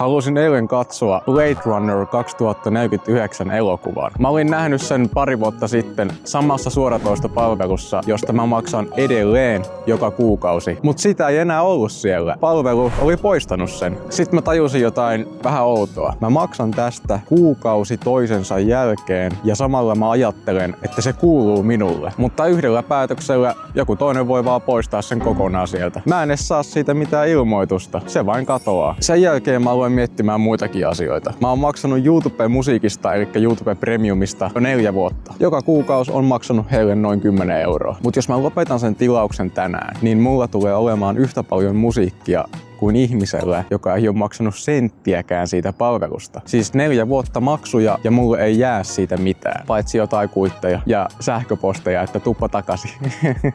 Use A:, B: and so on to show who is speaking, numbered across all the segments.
A: Halusin eilen katsoa Blade Runner 2049 elokuvan. Mä olin nähnyt sen pari vuotta sitten samassa suoratoistopalvelussa, josta mä maksan edelleen joka kuukausi. Mut sitä ei enää ollut siellä. Palvelu oli poistanut sen. Sitten mä tajusin jotain vähän outoa. Mä maksan tästä kuukausi toisensa jälkeen ja samalla mä ajattelen, että se kuuluu minulle. Mutta yhdellä päätöksellä joku toinen voi vaan poistaa sen kokonaan sieltä. Mä en edes saa siitä mitään ilmoitusta. Se vain katoaa. Sen jälkeen mä aloin miettimään muitakin asioita. Mä oon maksanut YouTube-musiikista, eli YouTube Premiumista jo 4 vuotta. Joka kuukausi on maksanut heille noin 10 €. Mut jos mä lopetan sen tilauksen tänään, niin mulla tulee olemaan yhtä paljon musiikkia kuin ihmisellä, joka ei ole maksanut senttiäkään siitä palvelusta. Siis 4 vuotta maksuja ja mulle ei jää siitä mitään, paitsi jotain kuitteja ja sähköposteja, että tuppa takaisin.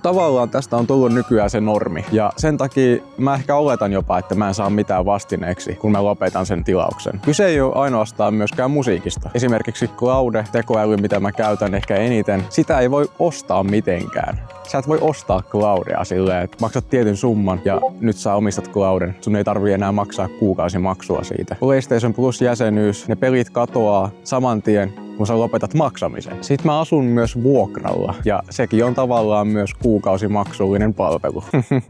A: Tavallaan tästä on tullut nykyään se normi ja sen takia mä ehkä oletan jopa, että mä en saa mitään vastineeksi, kun mä lopetan sen tilauksen. Kyse ei ole ainoastaan myöskään musiikista. Esimerkiksi Claude, tekoäly, mitä mä käytän ehkä eniten, sitä ei voi ostaa mitenkään. Sä et voi ostaa Claudea silleen, että maksat tietyn summan ja nyt sä omistat Clauden. Sun ei tarvii enää maksaa kuukausimaksua siitä. PlayStation Plus-jäsenyys, ne pelit katoaa saman tien, kun sä lopetat maksamisen. Sitten mä asun myös vuokralla ja sekin on tavallaan myös kuukausimaksullinen palvelu.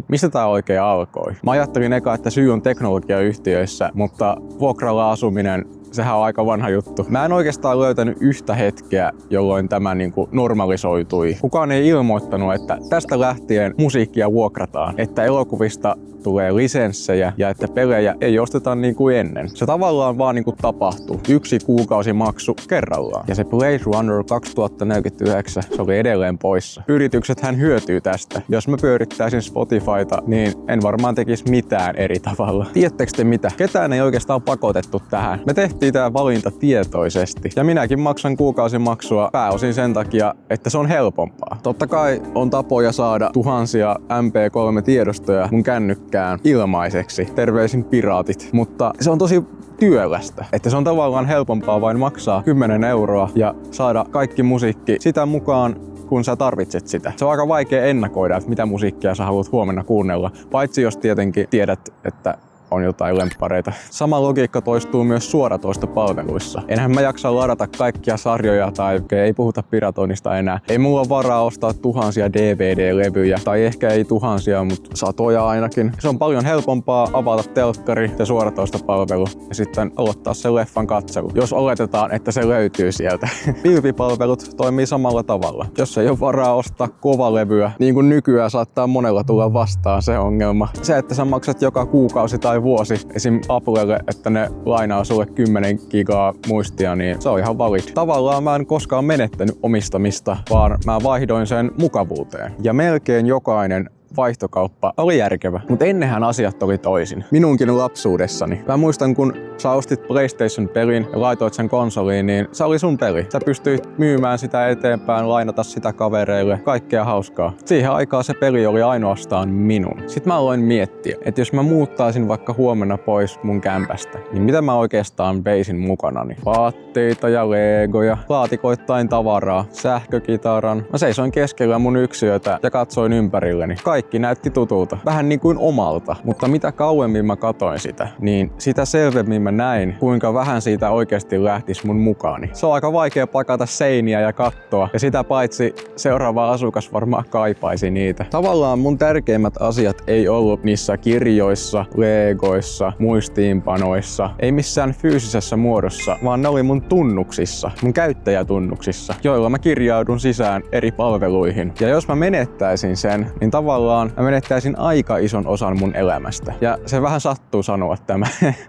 A: Mistä tää oikein alkoi? Mä ajattelin eka, että syy on teknologiayhtiöissä, mutta vuokralla asuminen, sehän on aika vanha juttu. Mä en oikeastaan löytänyt yhtä hetkeä, jolloin tämä normalisoitui. Kukaan ei ilmoittanut, että tästä lähtien musiikkia vuokrataan, että elokuvista tulee lisenssejä ja että pelejä ei osteta niin kuin ennen. Se tavallaan vaan tapahtuu. 1 kuukausimaksu kerrallaan. Ja se Blade Runner 2049, se oli edelleen poissa. Yrityksethän hyötyy tästä. Jos mä pyörittäisin Spotifyta, niin en varmaan tekisi mitään eri tavalla. Tiedättekö te mitä? Ketään ei oikeastaan pakotettu tähän. Me tehtiin tää valinta tietoisesti. Ja minäkin maksan kuukausimaksua pääosin sen takia, että se on helpompaa. Totta kai on tapoja saada tuhansia MP3-tiedostoja mun kännykkään ilmaiseksi. Terveisin piraatit. Mutta se on tosi työlästä. Että se on tavallaan helpompaa vain maksaa 10 € ja saada kaikki musiikki sitä mukaan, kun sä tarvitset sitä. Se on aika vaikea ennakoida, että mitä musiikkia sä haluat huomenna kuunnella. Paitsi jos tietenkin tiedät, että on jotain lemppareita. Sama logiikka toistuu myös suoratoistopalveluissa. Enhän mä jaksa ladata kaikkia sarjoja tai ei puhuta piratoinnista enää. Ei mulla ole varaa ostaa tuhansia DVD-levyjä tai ehkä ei tuhansia, mutta satoja ainakin. Se on paljon helpompaa avata telkkari ja suoratoistopalvelu ja sitten aloittaa sen leffan katselu, jos oletetaan, että se löytyy sieltä. Pilvipalvelut toimii samalla tavalla. Jos ei ole varaa ostaa kovalevyä, niin kuin nykyään saattaa monella tulla vastaan se ongelma. Se, että sä maksat joka kuukausi tai vuosi esim. Applelle, että ne lainaa sulle 10 gigaa muistia, niin se on ihan valid. Tavallaan mä en koskaan menettänyt omistamista, vaan mä vaihdoin sen mukavuuteen. Ja melkein jokainen vaihtokauppa oli järkevä, mutta ennenhän asiat oli toisin. Minunkin lapsuudessani. Mä muistan, kun sä ostit PlayStation-pelin ja laitoit sen konsoliin, niin se oli sun peli. Sä pystyit myymään sitä eteenpäin, lainata sitä kavereille, kaikkea hauskaa. Siihen aikaan se peli oli ainoastaan minun. Sitten mä aloin miettiä, että jos mä muuttaisin vaikka huomenna pois mun kämpästä, niin mitä mä oikeastaan veisin mukanani? Vaatteita ja legoja, laatikoittain tavaraa, sähkökitaran. Mä seisoin keskellä mun yksiötä ja katsoin ympärilleni. Kaikki näytti tutulta, vähän niin kuin omalta, mutta mitä kauemmin mä katoin sitä, niin sitä selvemmin mä näin, kuinka vähän siitä oikeasti lähtisi mun mukaani. Se on aika vaikea pakata seiniä ja kattoa, ja sitä paitsi seuraava asukas varmaan kaipaisi niitä. Tavallaan mun tärkeimmät asiat ei ollut niissä kirjoissa, legoissa, muistiinpanoissa, ei missään fyysisessä muodossa, vaan ne oli mun tunnuksissa, mun käyttäjätunnuksissa, joilla mä kirjaudun sisään eri palveluihin. Ja jos mä menettäisin sen, niin tavallaan mä menettäisin aika ison osan mun elämästä. Ja se vähän sattuu sanoa tämä.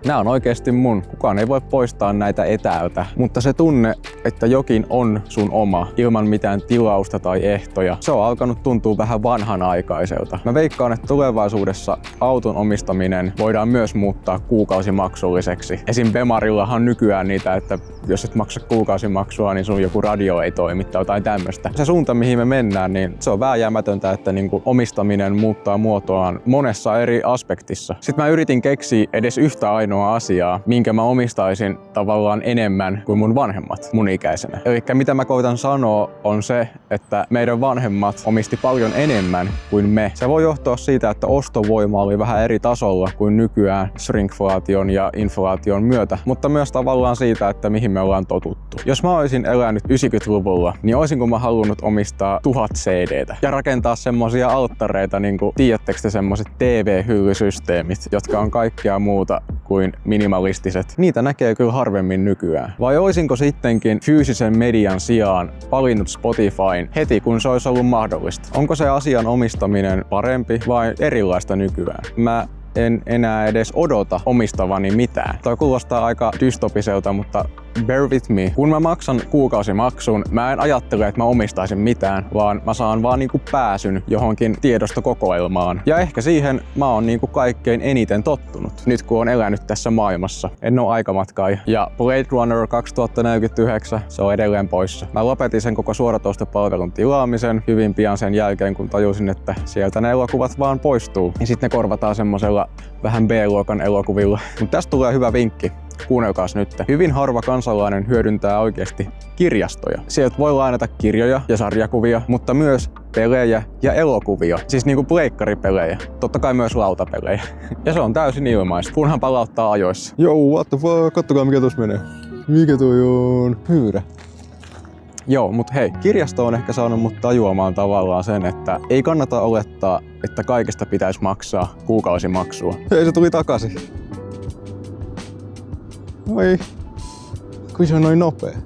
A: Nää on oikeesti mun. Kukaan ei voi poistaa näitä etäältä. Mutta se tunne, että jokin on sun oma, ilman mitään tilausta tai ehtoja, se on alkanut tuntua vähän vanhanaikaiselta. Mä veikkaan, että tulevaisuudessa auton omistaminen voidaan myös muuttaa kuukausimaksulliseksi. Esim. Bemarillahan nykyään niitä, että jos et maksa kuukausimaksua, niin sun joku radio ei toimi tai jotain tämmöstä. Se suunta, mihin me mennään, niin se on vääjäämätöntä, että omistaminen omistaminen muuttaa muotoaan monessa eri aspektissa. Sitten mä yritin keksiä edes yhtä ainoa asiaa, minkä mä omistaisin tavallaan enemmän kuin mun vanhemmat mun ikäisenä. Eli mitä mä koitan sanoa on se, että meidän vanhemmat omisti paljon enemmän kuin me. Se voi johtua siitä, että ostovoima oli vähän eri tasolla kuin nykyään shrinkflaation ja inflaation myötä, mutta myös tavallaan siitä, että mihin me ollaan totuttu. Jos mä olisin elänyt 90-luvulla, niin olisinko mä halunnut omistaa 1000 CDtä ja rakentaa semmosia alttareita, niin kuin tiedättekö te semmoset TV-hyllysysteemit, jotka on kaikkea muuta kuin minimalistiset. Niitä näkee kyllä harvemmin nykyään. Vai olisinko sittenkin fyysisen median sijaan valinnut Spotifyn heti, kun se olisi ollut mahdollista? Onko se asian omistaminen parempi vai erilaista nykyään? Mä en enää edes odota omistavani mitään. Toi kuulostaa aika dystopiselta, mutta bear with me. Kun mä maksan kuukausimaksun, mä en ajattele, että mä omistaisin mitään, vaan mä saan vaan niinku pääsyn johonkin tiedostokokoelmaan. Ja ehkä siihen mä oon niinku kaikkein eniten tottunut, nyt kun on elänyt tässä maailmassa. En oo aikamatkaaja. Ja Blade Runner 2049, se on edelleen poissa. Mä lopetin sen koko suoratoistopalvelun tilaamisen hyvin pian sen jälkeen, kun tajusin, että sieltä ne elokuvat vaan poistuu. Ja sitten ne korvataan semmosella vähän B-luokan elokuvilla. Mut tästä tulee hyvä vinkki. Kuunnelkaas nyt. Hyvin harva kansalainen hyödyntää oikeasti kirjastoja. Sieltä voi lainata kirjoja ja sarjakuvia, mutta myös pelejä ja elokuvia. Siis niinku pleikkaripelejä. Totta kai myös lautapelejä. Ja se on täysin ilmaista, kunhan palauttaa ajoissa. Joo, what the fuck? Kattokaa mikä tuossa menee. Mikä toi on? Hyyrä. Joo, mut hei, kirjasto on ehkä saanut mut tajuamaan tavallaan sen, että ei kannata olettaa, että kaikesta pitäisi maksaa kuukausimaksua. Hei, se tuli takaisin. Oi, kun se on noin nopea.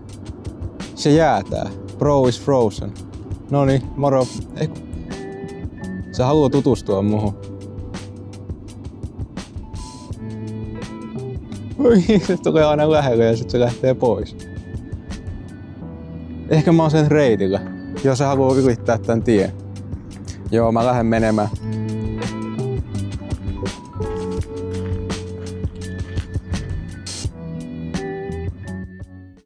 A: Se jäätää. Bro is frozen. Noniin, moro. Eiku. Se haluaa tutustua muhun. Oi, se tulee aina lähelle ja sit se lähtee pois. Ehkä mä oon sen reitillä. Joo, se haluaa ylittää tän tien. Joo, mä lähden menemään.